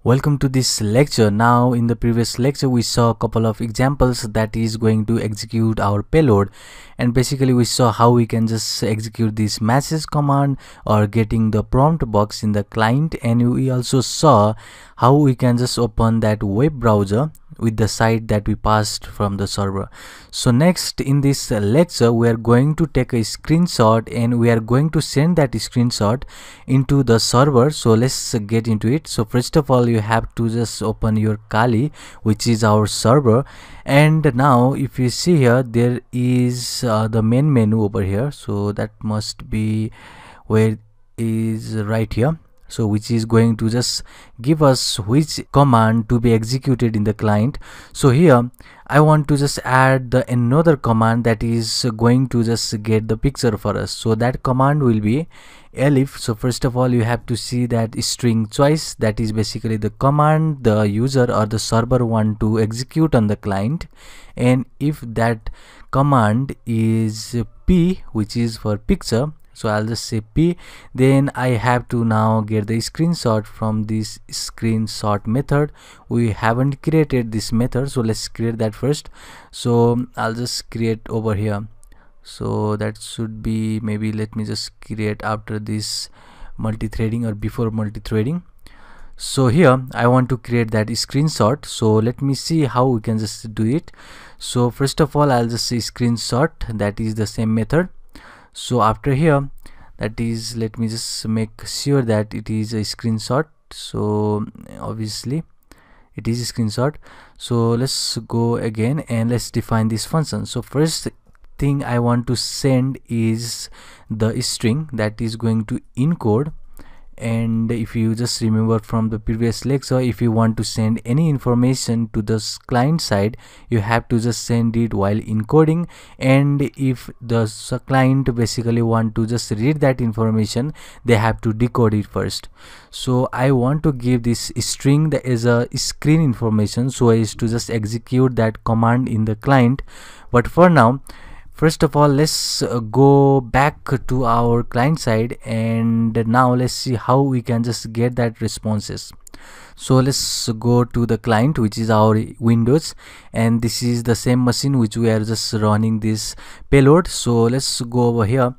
Welcome to this lecture. Now in the previous lecture we saw a couple of examples that is going to execute our payload, and basically we saw how we can just execute this message command or getting the prompt box in the client, and we also saw how we can just open that web browser with the site that we passed from the server. So next in this lecture we are going to take a screenshot and we are going to send that screenshot into the server. So let's get into it. So first of all, you have to just open your Kali, which is our server, and now if you see here, there is the main menu over here. So that must be where it is, right here. So which is going to just give us which command to be executed in the client. So here I want to just add the another command that is going to just get the picture for us. So that command will be elif. So first of all, you have to see that string choice, that is basically the command the user or the server want to execute on the client, and if that command is p, which is for picture, so I'll just say p, then I have to now get the screenshot from this screenshot method. We haven't created this method, so let's create that first. So I'll just create over here. So that should be, maybe let me just create after this multi-threading or before multi-threading. So here I want to create that screenshot. So let me see how we can just do it. So first of all, I'll just say screenshot, that is the same method. So after here, that is, let me just make sure that it is a screenshot. So obviously it is a screenshot. So let's go again and let's define this function. So first thing I want to send is the string that is going to encode. And if you just remember from the previous lecture, if you want to send any information to the client side, you have to just send it while encoding, and if the client basically want to just read that information, they have to decode it first. So I want to give this string that is a screen information so as to just execute that command in the client. But for now, first of all, let's go back to our client side, and now let's see how we can just get that responses. So let's go to the client, which is our Windows, and this is the same machine which we are just running this payload. So let's go over here,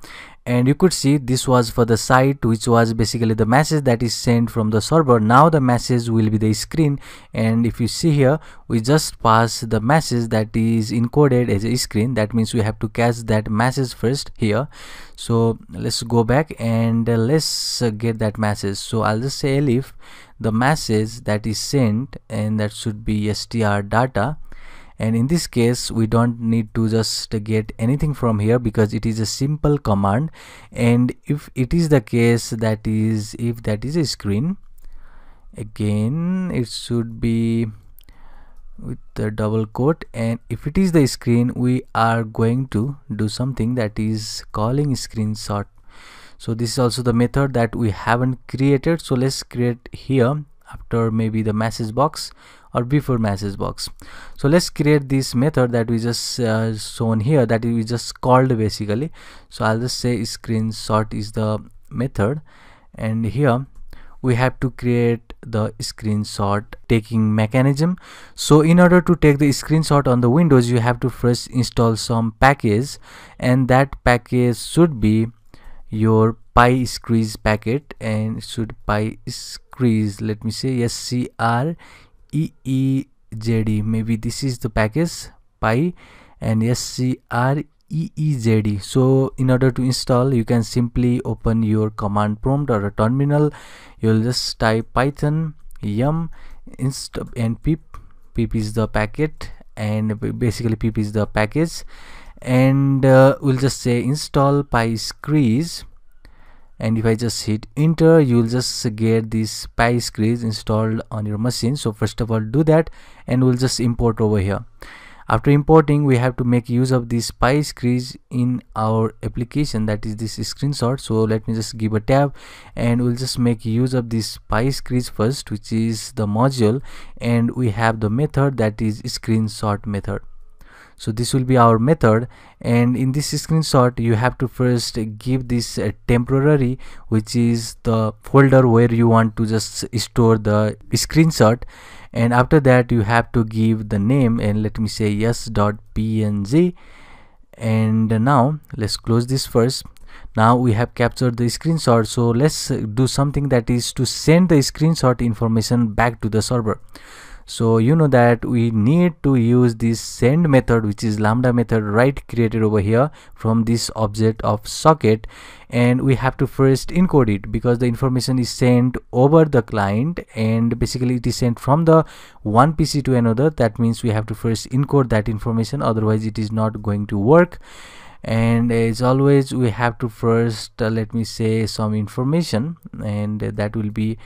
and you could see this was for the site, which was basically the message that is sent from the server. Now the message will be the screen, and if you see here, we just pass the message that is encoded as a screen. That means we have to catch that message first here. So let's go back and let's get that message. So I'll just say elif the message that is sent, and that should be str data. And in this case, we don't need to just get anything from here because it is a simple command. And if it is the case, that is, if that is a screen, again it should be with the double quote, and if it is the screen, we are going to do something that is calling screenshot. So this is also the method that we haven't created. So let's create here after maybe the message box or before message box. So let's create this method that we just shown here, that we just called basically. So I'll just say screenshot is the method, and here we have to create the screenshot taking mechanism. So in order to take the screenshot on the Windows, you have to first install some package, and that package should be your PySqueeze packet, and it should PySqueeze, let me say SCREEZD, maybe this is the package Py and SCREEZD. So in order to install, you can simply open your command prompt or a terminal. You'll just type python yum inst and pip is the packet, and basically pip is the package, and we'll just say install PySqueeze. And if I just hit enter, you'll just get this PySqueeze installed on your machine. So first of all, do that, and we'll just import over here. After importing, we have to make use of this PySqueeze in our application, that is this screenshot. So let me just give a tab, and we'll just make use of this PySqueeze first, which is the module, and we have the method that is screenshot method. So this will be our method, and in this screenshot you have to first give this temporary, which is the folder where you want to just store the screenshot, and after that you have to give the name, and let me say yes.png. and now let's close this first. Now we have captured the screenshot, so let's do something, that is to send the screenshot information back to the server. So you know that we need to use this send method, which is lambda method right created over here from this object of socket, and we have to first encode it because the information is sent over the client, and basically it is sent from the one PC to another. That means we have to first encode that information, otherwise it is not going to work. And as always, we have to first let me say some information, and that will be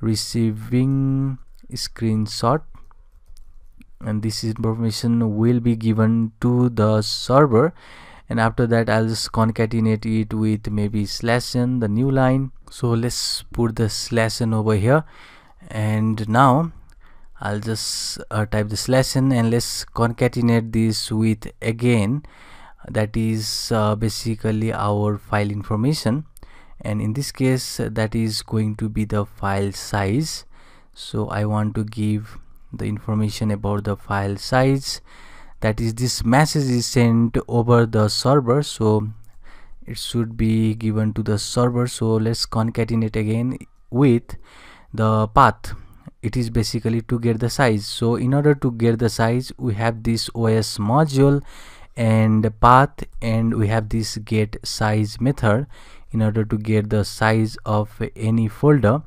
receiving screenshot, and this information will be given to the server. And after that I'll just concatenate it with maybe /n, the new line. So let's put the /n over here, and now I'll just type the /n, and let's concatenate this with again, that is basically our file information, and in this case that is going to be the file size. So I want to give the information about the file size, that is this message is sent over the server, so it should be given to the server. So let's concatenate again with the path. It is basically to get the size. So in order to get the size, we have this OS module and path, and we have this get size method in order to get the size of any folder.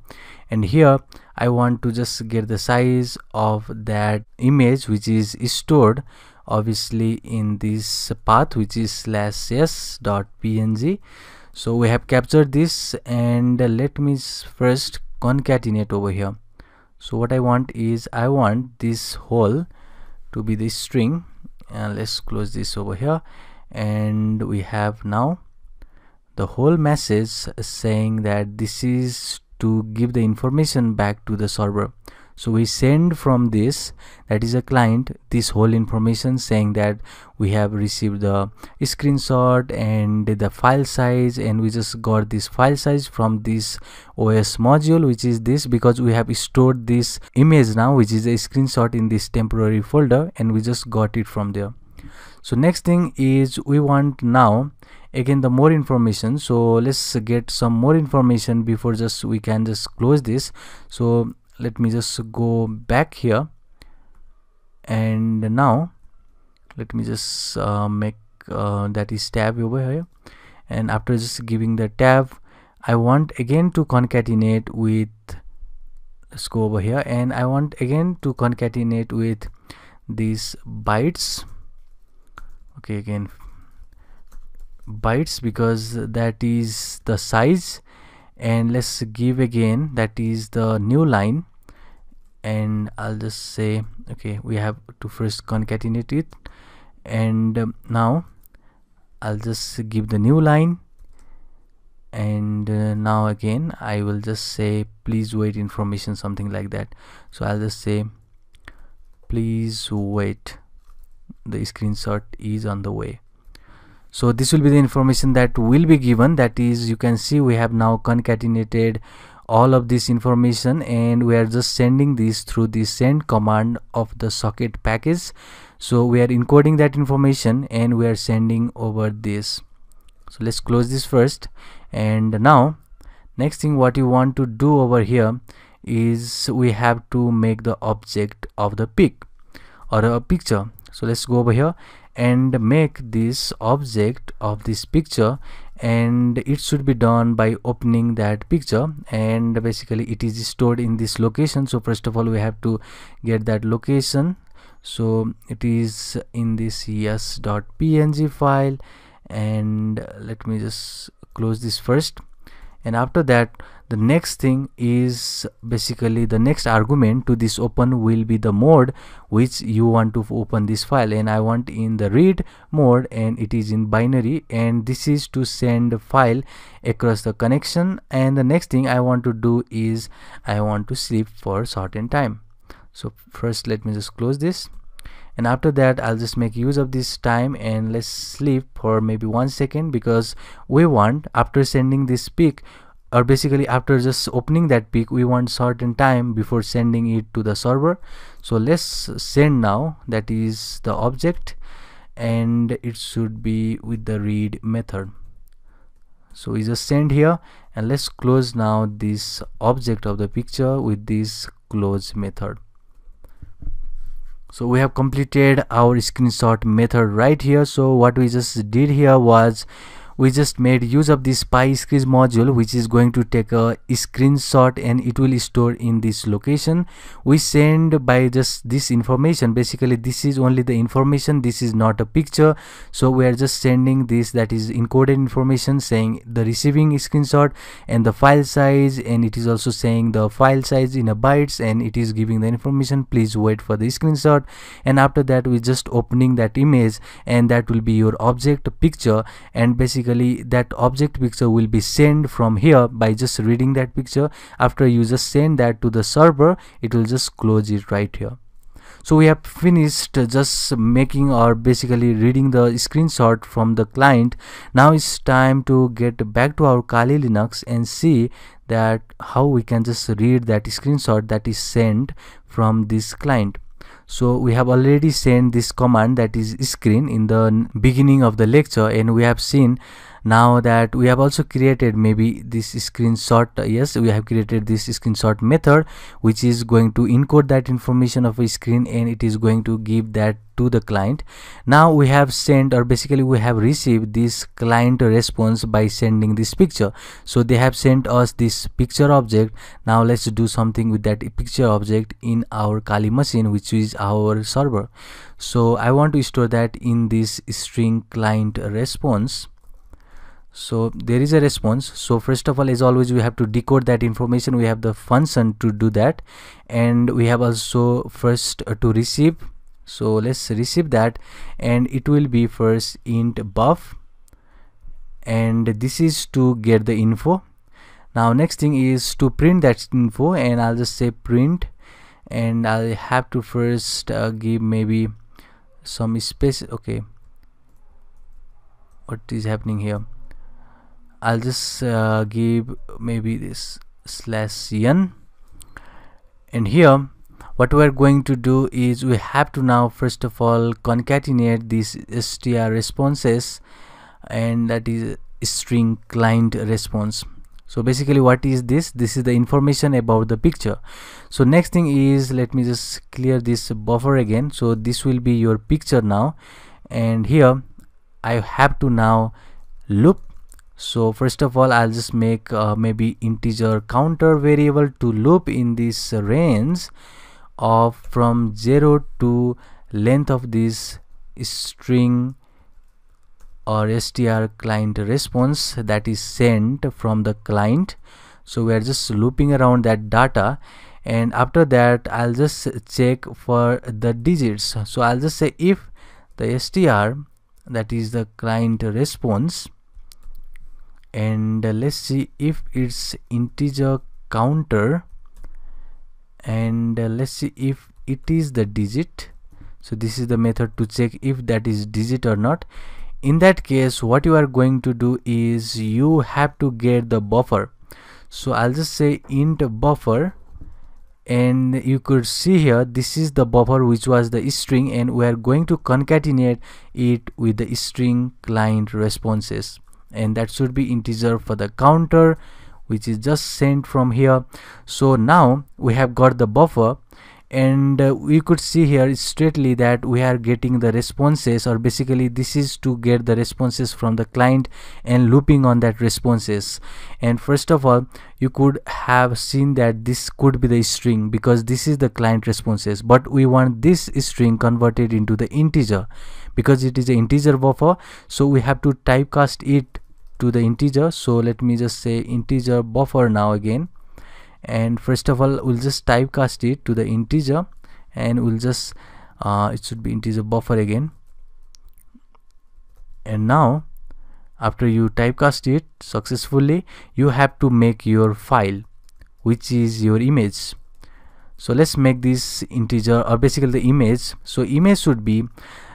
And here I want to just get the size of that image which is stored obviously in this path, which is /s.png. so we have captured this, and let me first concatenate over here. So what I want is, I want this whole to be the string, and let's close this over here, and we have now the whole message saying that this is to give the information back to the server. So we send from this, that is a client, this whole information saying that we have received the screenshot and the file size, and we just got this file size from this OS module, which is this, because we have stored this image now, which is a screenshot, in this temporary folder, and we just got it from there. So next thing is we want now again the more information. So let's get some more information before just we can just close this. So let me just go back here, and now let me just make that is tab over here, and after just giving the tab, I want again to concatenate with, let's go over here, and I want again to concatenate with these bytes. Okay, again bytes, because that is the size, and let's give again that is the new line, and I'll just say okay, we have to first concatenate it, and now I'll just give the new line, and now again I will just say please wait information, something like that. So I'll just say please wait, the screenshot is on the way. So this will be the information that will be given, that is, you can see we have now concatenated all of this information, and we are just sending this through the send command of the socket package. So we are encoding that information and we are sending over this. So let's close this first, and now next thing what you want to do over here is we have to make the object of the pic or a picture. So let's go over here and make this object of this picture, and it should be done by opening that picture, and basically it is stored in this location. So first of all we have to get that location. So it is in this yes.png file, and let me just close this first, and after that the next thing is basically the next argument to this open will be the mode which you want to open this file, and I want in the read mode, and it is in binary, and this is to send a file across the connection. And the next thing I want to do is I want to sleep for a certain time. So first let me just close this, And after that, I'll just make use of this time and let's sleep for maybe 1 second, because we want, after sending this pic, or basically after just opening that pic, we want certain time before sending it to the server. So let's send now, that is the object, and it should be with the read method. So we just send here, and let's close now this object of the picture with this close method. So we have completed our screenshot method right here. So what we just did here was we just made use of this PyScreen module, which is going to take a screenshot and it will store in this location. We send by just this information. Basically this is only the information, this is not a picture. So we are just sending this, that is encoded information, saying the receiving screenshot and the file size, and it is also saying the file size in a bytes, and it is giving the information, please wait for the screenshot. And after that we just opening that image, and that will be your object picture, and basically that object picture will be sent from here by just reading that picture. After you just send that to the server, it will just close it right here. So we have finished just making, or basically reading the screenshot from the client. Now it's time to get back to our Kali Linux and see that how we can just read that screenshot that is sent from this client. So we have already sent this command, that is screen, in the beginning of the lecture, and we have seen now that we have also created maybe this screenshot. Yes, we have created this screenshot method, which is going to encode that information of a screen, and it is going to give that to the client. Now we have sent, or basically we have received this client response by sending this picture. So they have sent us this picture object. Now let's do something with that picture object in our Kali machine, which is our server. So I want to store that in this string client response. So there is a response. So first of all, as always, we have to decode that information. We have the function to do that, and we have also first to receive. So let's receive that, and it will be first int buff, and this is to get the info. Now next thing is to print that info, and I'll just say print, and I'll have to first give maybe some space. Okay, what is happening here? I'll just give maybe this /n, and here what we are going to do is we have to now first of all concatenate these str responses, and that is string client response. So basically what is this? This is the information about the picture. So next thing is, let me just clear this buffer again. So this will be your picture now, and here I have to now loop. So first of all, I'll just make maybe integer counter variable to loop in this range of from 0 to length of this string or str client response that is sent from the client. So we are just looping around that data, and after that I'll just check for the digits. So I'll just say if the str, that is the client response, and let's see if it's integer counter, and let's see if it is the digit. So this is the method to check if that is digit or not. In that case, what you are going to do is you have to get the buffer. So I'll just say int buffer, and you could see here this is the buffer which was the string, and we are going to concatenate it with the string client responses, and that should be integer for the counter, which is just sent from here. So now we have got the buffer, and we could see here straightly that we are getting the responses, or basically this is to get the responses from the client and looping on that responses. And first of all, you could have seen that this could be the string because this is the client responses, but we want this string converted into the integer because it is an integer buffer. So we have to typecast it to the integer. So let me just say integer buffer now again, and first of all we'll just typecast it to the integer, and we'll just it should be integer buffer again. And now after you typecast it successfully, you have to make your file, which is your image. So let's make this integer, or basically the image. So image should be,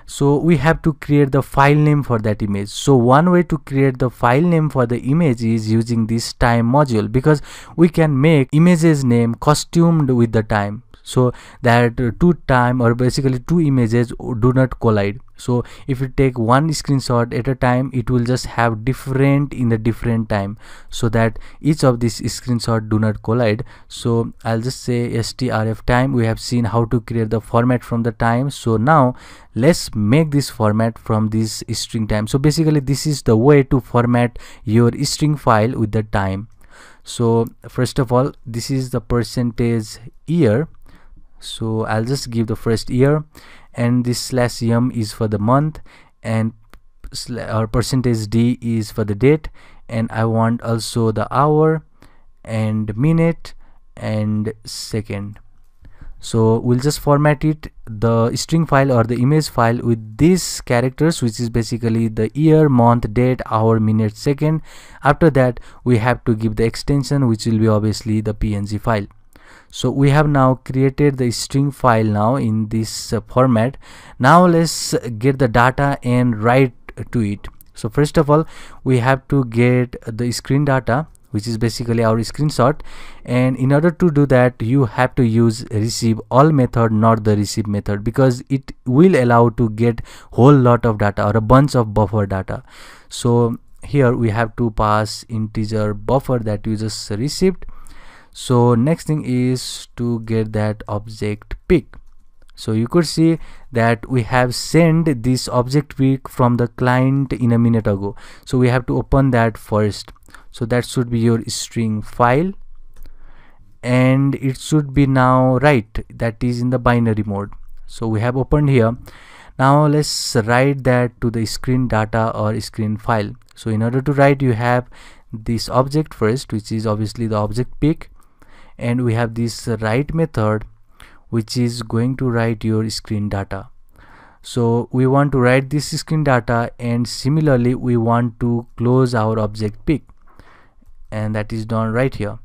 so we have to create the file name for that image. So one way to create the file name for the image is using this time module, because we can make images name costumed with the time, so that two time, or basically two images, do not collide. So if you take one screenshot at a time, it will just have different in the different time, so that each of these screenshot do not collide. So I'll just say strf time. We have seen how to create the format from the time. So now let's make this format from this string time. So basically this is the way to format your string file with the time. So first of all, this is the percentage year. So I'll just give the first year, and this /m is for the month, and or percentage d is for the date, and I want also the hour and minute and second. So we'll just format it, the string file or the image file, with these characters, which is basically the year, month, date, hour, minute, second. After that we have to give the extension, which will be obviously the png file. So we have now created the string file now in this format. Now let's get the data and write to it. So first of all, we have to get the screen data, which is basically our screenshot, and in order to do that you have to use receive all method, not the receive method, because it will allow to get whole lot of data or a bunch of buffer data. So here we have to pass integer buffer that you just received. So next thing is to get that object pic. So you could see that we have sent this object pic from the client in a minute ago. So we have to open that first. So that should be your string file, and it should be now right, that is in the binary mode. So we have opened here. Now let's write that to the screen data or screen file. So in order to write, you have this object first, which is obviously the object pic, and we have this write method, which is going to write your screen data. So we want to write this screen data, and similarly we want to close our object pic, and that is done right here.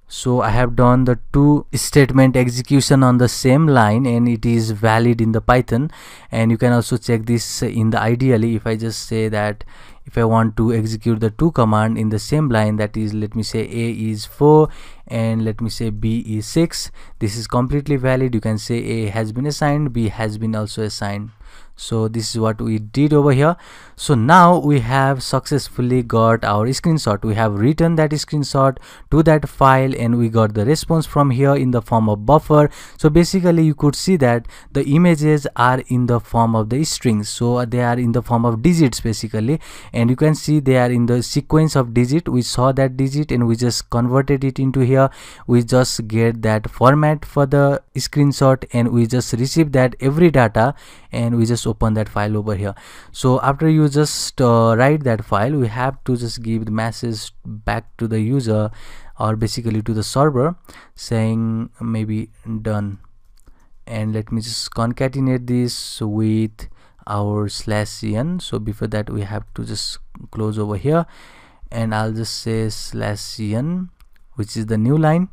So I have done the two statement execution on the same line, and it is valid in the Python. And you can also check this in the ideally. If I just say that if I want to execute the two command in the same line, that is, let me say a is 4 and let me say b is 6, this is completely valid. You can say a has been assigned, b has been also assigned. So this is what we did over here. So now we have successfully got our screenshot. We have written that screenshot to that file, and we got the response from here in the form of buffer. So basically you could see that the images are in the form of the strings, so they are in the form of digits basically, and you can see they are in the sequence of digit. We saw that digit and we just converted it into here. We just get that format for the screenshot, and we just receive that every data, and we just open that file over here. So after you just write that file, we have to just give the message back to the user, or basically to the server, saying maybe done. And let me just concatenate this with our /n. So before that we have to just close over here, and I'll just say /n, which is the new line.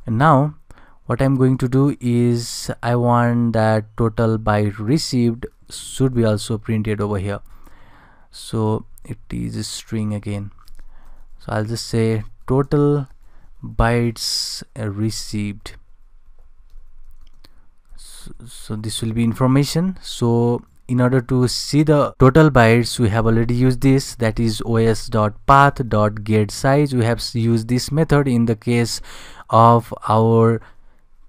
And now what I'm going to do is I want that total byte received should be also printed over here. So it is a string again. So I'll just say total bytes received. So this will be information. So in order to see the total bytes, we have already used this, that is os.path.getSize. We have used this method in the case of our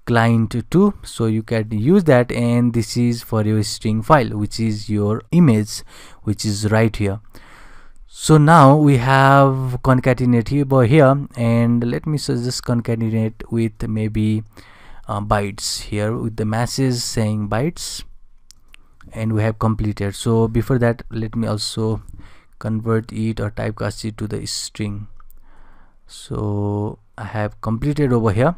client 2, so you can use that, and this is for your string file, which is your image, which is right here. So now we have concatenate over here, and let me just concatenate with maybe bytes here, with the message saying bytes, and we have completed. So before that, let me also convert it or typecast it to the string. So I have completed over here.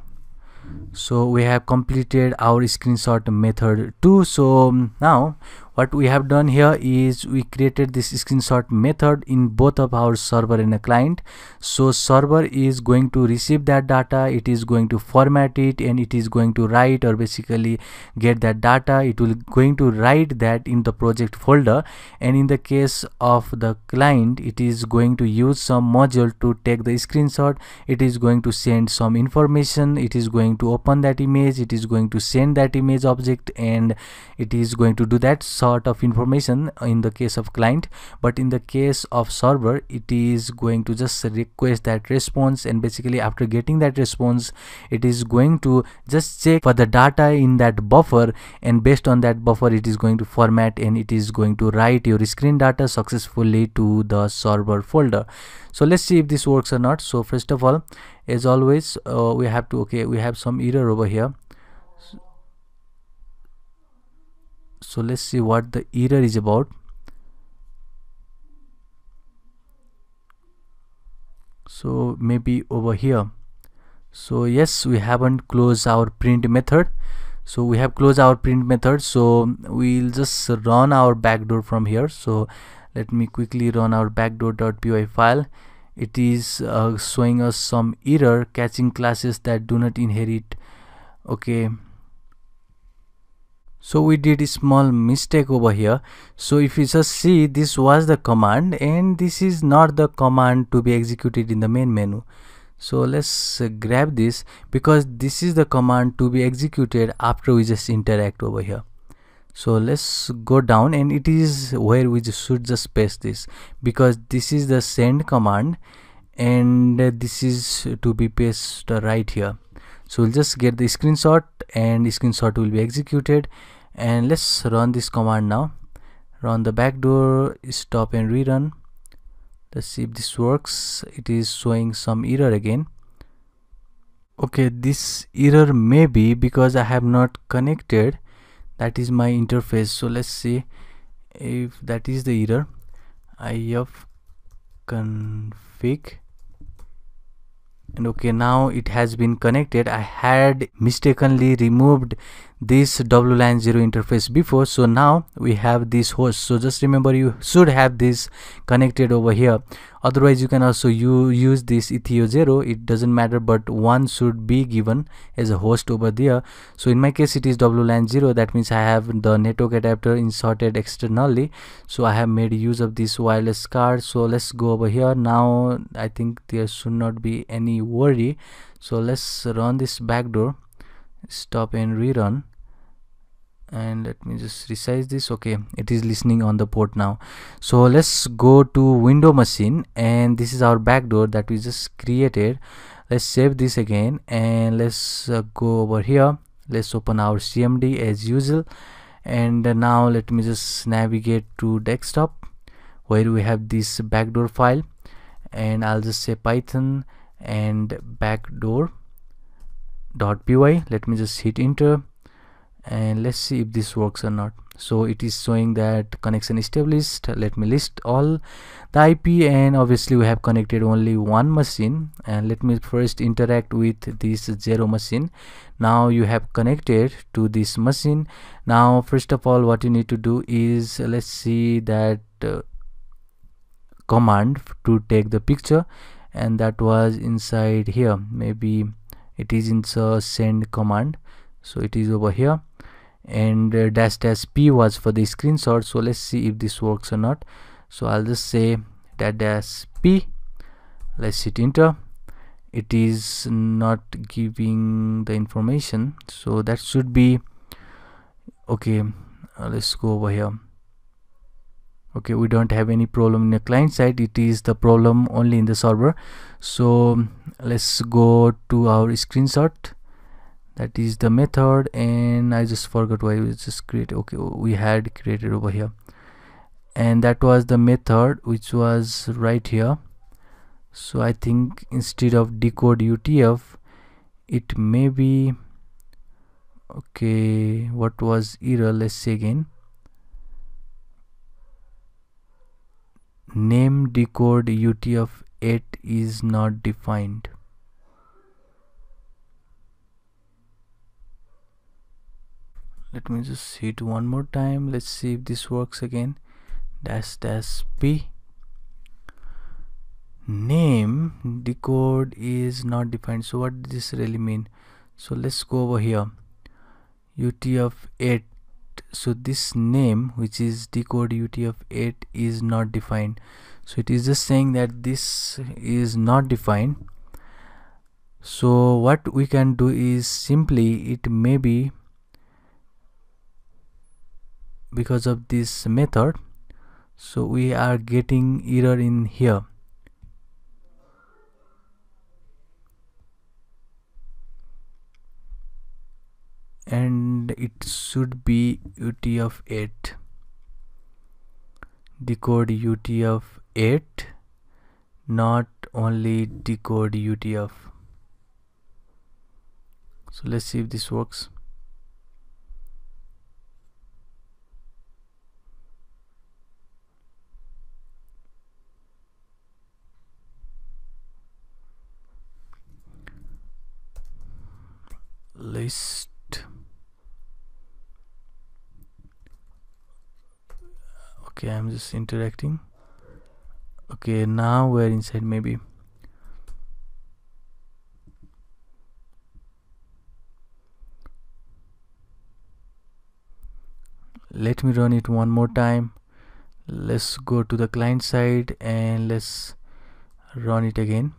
So we have completed our screenshot method 2. So now what we have done here is we created this screenshot method in both of our server and a client. So server is going to receive that data, it is going to format it, and it is going to write or basically get that data. It will going to write that in the project folder, and in the case of the client, it is going to use some module to take the screenshot. It is going to send some information, it is going to open that image, it is going to send that image object, and it is going to do that sort of information in the case of client. But in the case of server, it is going to just request that response, and basically after getting that response, it is going to just check for the data in that buffer, and based on that buffer it is going to format, and it is going to write your screen data successfully to the server folder. So let's see if this works or not. So first of all, as always, we have to, okay, we have some error over here. So let's see what the error is about. So maybe over here. So yes, we haven't closed our print method. So we have closed our print method, so we'll just run our backdoor from here. So let me quickly run our backdoor.py file. It is showing us some error, catching classes that do not inherit. Okay, so we did a small mistake over here. So if you just see, this was the command, and this is not the command to be executed in the main menu. So let's grab this, because this is the command to be executed after we just interact over here. So let's go down, and it is where we should just paste this, because this is the send command, and this is to be pasted right here. So we'll just get the screenshot, and the screenshot will be executed. And let's run this command now. Run the backdoor, stop and rerun. Let's see if this works. It is showing some error again. Okay, this error may be because I have not connected. That is my interface. So let's see if that is the error. if config, and okay, now it has been connected. I had mistakenly removed this WLAN 0 interface before, so now we have this host. So just remember, you should have this connected over here. Otherwise you can also use this Ethio 0, it doesn't matter, but one should be given as a host over there. So in my case it is WLAN 0, that means I have the network adapter inserted externally, so I have made use of this wireless card. So let's go over here. Now I think there should not be any worry. So let's run this backdoor, stop and rerun, and let me just resize this. Okay, it is listening on the port now. So let's go to window machine, and this is our backdoor that we just created. Let's save this again, and let's go over here. Let's open our CMD as usual, and now let me just navigate to desktop where we have this backdoor file, and I'll just say Python and backdoor.py. let me just hit enter, and let's see if this works or not. So it is showing that connection established. Let me list all the IP, and obviously we have connected only one machine, and let me first interact with this 0 machine. Now you have connected to this machine. Now first of all, what you need to do is, let's see that command to take the picture, and that was inside here. Maybe it is in the send command, so it is over here, and -p was for the screenshot. So let's see if this works or not. So I'll just say -p, let's hit enter. It is not giving the information, so that should be okay. Let's go over here. Okay, we don't have any problem in the client side, it is the problem only in the server. So let's go to our screenshot, that is the method, and I just forgot why we just created. Okay, we had created over here, and that was the method which was right here. So I think instead of decode UTF, it may be okay. What was error? Let's see again. Name decode UTF-8 is not defined. let me just hit one more time. Let's see if this works again. Dash dash p. Name decode is not defined. So what does this really mean? So let's go over here, UTF-8. so this name, which is decode UTF-8, is not defined. So it is just saying that this is not defined. So what we can do is simply, it may be because of this method, so we are getting error in here. And it should be UTF-8, decode UTF-8, not only decode UTF. So let's see if this works. List. Okay, I'm just interacting. Okay, now we're inside. Maybe let me run it one more time. Let's go to the client side and let's run it again.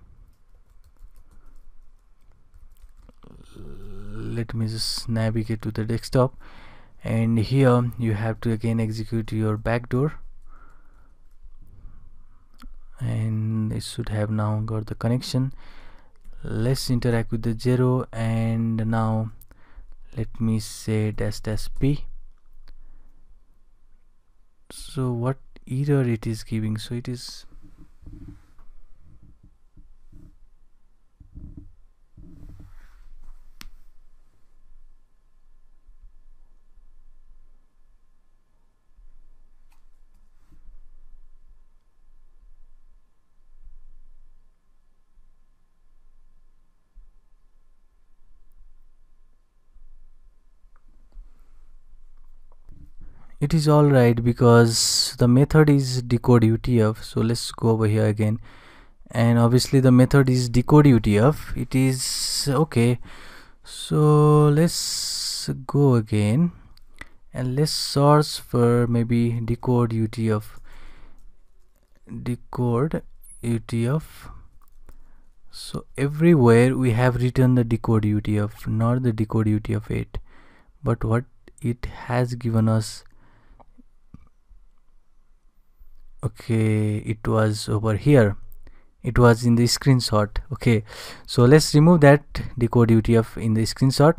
Let me just navigate to the desktop, and here you have to again execute your backdoor, and it should have now got the connection. Let's interact with the 0, and now let me say dash dash p. So what error it is giving? So it is alright because the method is decode UTF. So let's go over here again, and obviously the method is decode UTF. It is okay. So let's go again and let's search for maybe decode UTF. Decode UTF. So everywhere we have written the decode UTF, not the decode UTF-8, but what it has given us, okay, it was over here, it was in the screenshot. Okay, so let's remove that decode UTF in the screenshot,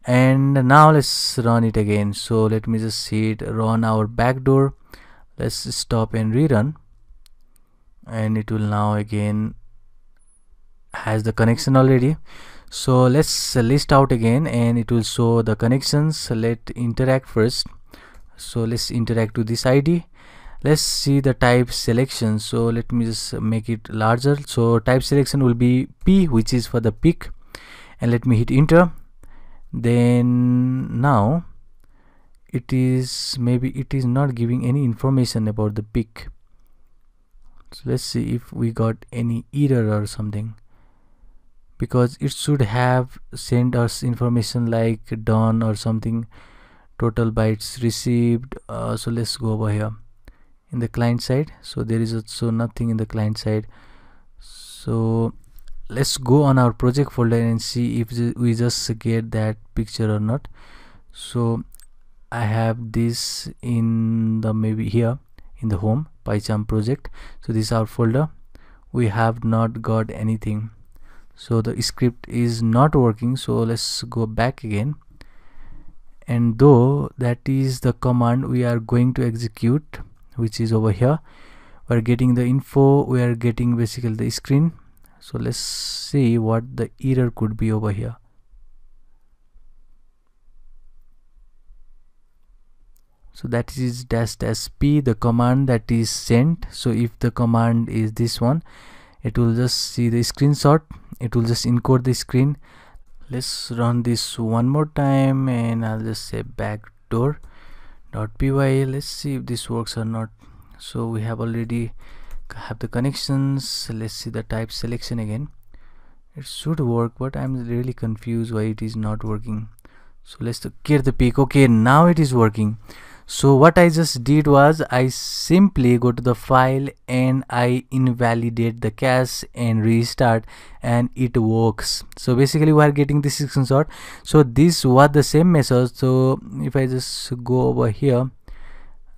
and now let's run it again. So let me just see it run our backdoor. Let's stop and rerun, and it will now again has the connection already. So let's list out again, and it will show the connections. Let interact first. So let's interact to this ID. Let's see the type selection. So let me just make it larger. So type selection will be P, which is for the peak, and let me hit enter. Then now it is, maybe it is not giving any information about the peak. So let's see if we got any error or something, because it should have sent us information like done or something, total bytes received. So let's go over here in the client side. So there is also nothing in the client side. So let's go on our project folder and see if we just get that picture or not. So I have this in the, maybe here in the home PyCharm project. So this is our folder. We have not got anything, so the script is not working. So let's go back again, and though that is the command we are going to execute, which is over here. We're getting the info, we are getting basically the screen. So let's see what the error could be over here. So that is dash dash p, the command that is sent. So if the command is this one, it will just see the screenshot, it will just encode the screen. Let's run this one more time, and I'll just say backdoor.py. Let's see if this works or not. So we have already have the connections. Let's see the type selection again. It should work, but I'm really confused why it is not working. So let's get the peak. Okay, now it is working. So what I just did was I simply go to the file and I invalidate the cache and restart, and it works. So basically we are getting this screenshot. So this was the same method. So if I just go over here,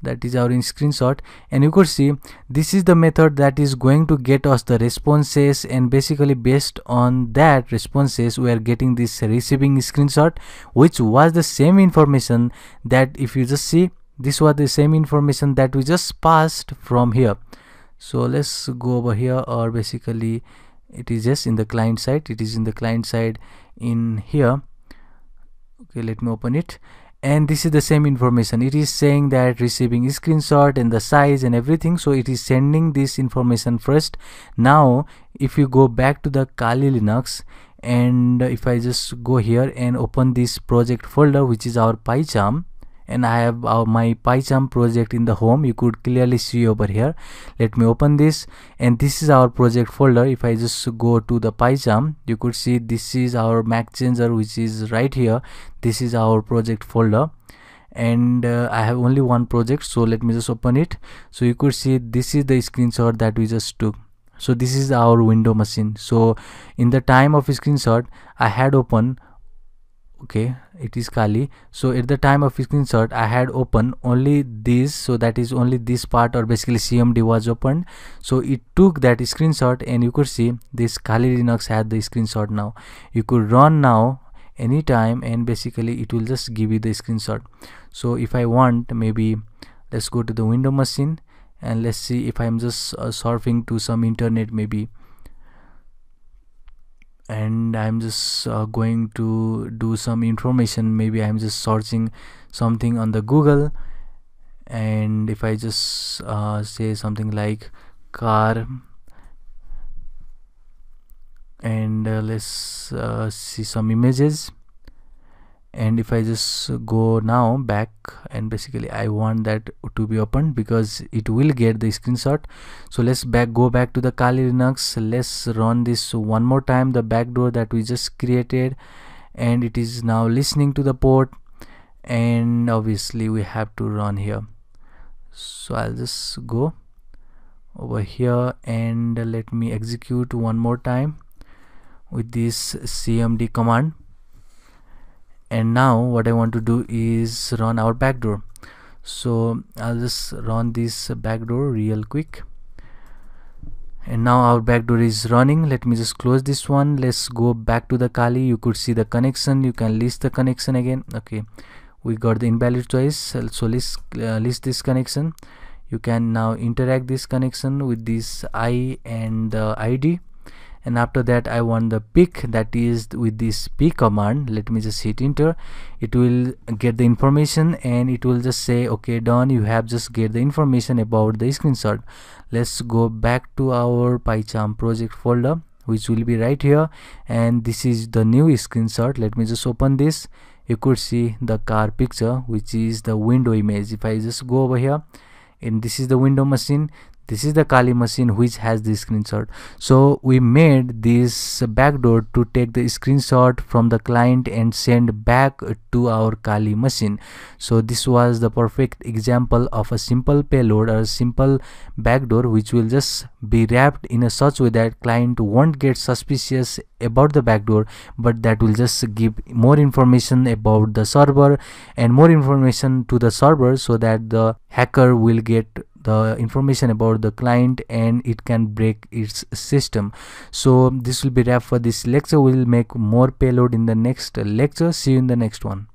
that is our in screenshot, and you could see this is the method that is going to get us the responses, and basically based on that responses we are getting this receiving screenshot, which was the same information that, if you just see, this was the same information that we just passed from here. So let's go over here, or basically it is just in the client side. It is in the client side in here. Okay, let me open it, and this is the same information. It is saying that receiving screenshot and the size and everything. So it is sending this information first. Now if you go back to the Kali Linux, and if I just go here and open this project folder, which is our PyCharm, and I have my PyCharm project in the home, you could clearly see over here. Let me open this, and this is our project folder. If I just go to the PyCharm, you could see this is our Mac changer, which is right here. This is our project folder, and I have only one project, so let me just open it. So you could see this is the screenshot that we just took. So this is our window machine. So in the time of screenshot I had open, okay, it is Kali. So at the time of screenshot I had opened only this, so that is only this part, or basically CMD was opened. So it took that screenshot, and you could see this Kali Linux had the screenshot. Now you could run now anytime, and basically it will just give you the screenshot. So if I want, maybe let's go to the window machine, and let's see if I'm just surfing to some internet maybe, and I'm just going to do some information. Maybe I'm just searching something on the Google, and if I just say something like car, and let's see some images, and if I just go now back, and basically I want that to be opened because it will get the screenshot. So let's go back to the Kali Linux. Let's run this one more time, the backdoor that we just created, and it is now listening to the port, and obviously we have to run here. So I'll just go over here, and let me execute one more time with this cmd command. And now what I want to do is run our backdoor. So I'll just run this backdoor real quick, and now our backdoor is running. Let me just close this one. Let's go back to the Kali. You could see the connection. You can list the connection again. Okay, we got the invalid choice, so let's list this connection. You can now interact this connection with this I and the ID, and after that I want the pick, that is with this pick command. Let me just hit enter. It will get the information, and it will just say okay, done, you have just get the information about the screenshot. Let's go back to our PyCharm project folder, which will be right here, and this is the new screenshot. Let me just open this. You could see the car picture, which is the window image. If I just go over here, and this is the window machine, this is the Kali machine which has the screenshot. So we made this backdoor to take the screenshot from the client and send back to our Kali machine. So this was the perfect example of a simple payload or a simple backdoor which will just be wrapped in a such way that client won't get suspicious about the backdoor, but that will just give more information about the server and more information to the server, so that the hacker will get the information about the client and it can break its system. So this will be wrap for this lecture. We will make more payload in the next lecture. See you in the next one.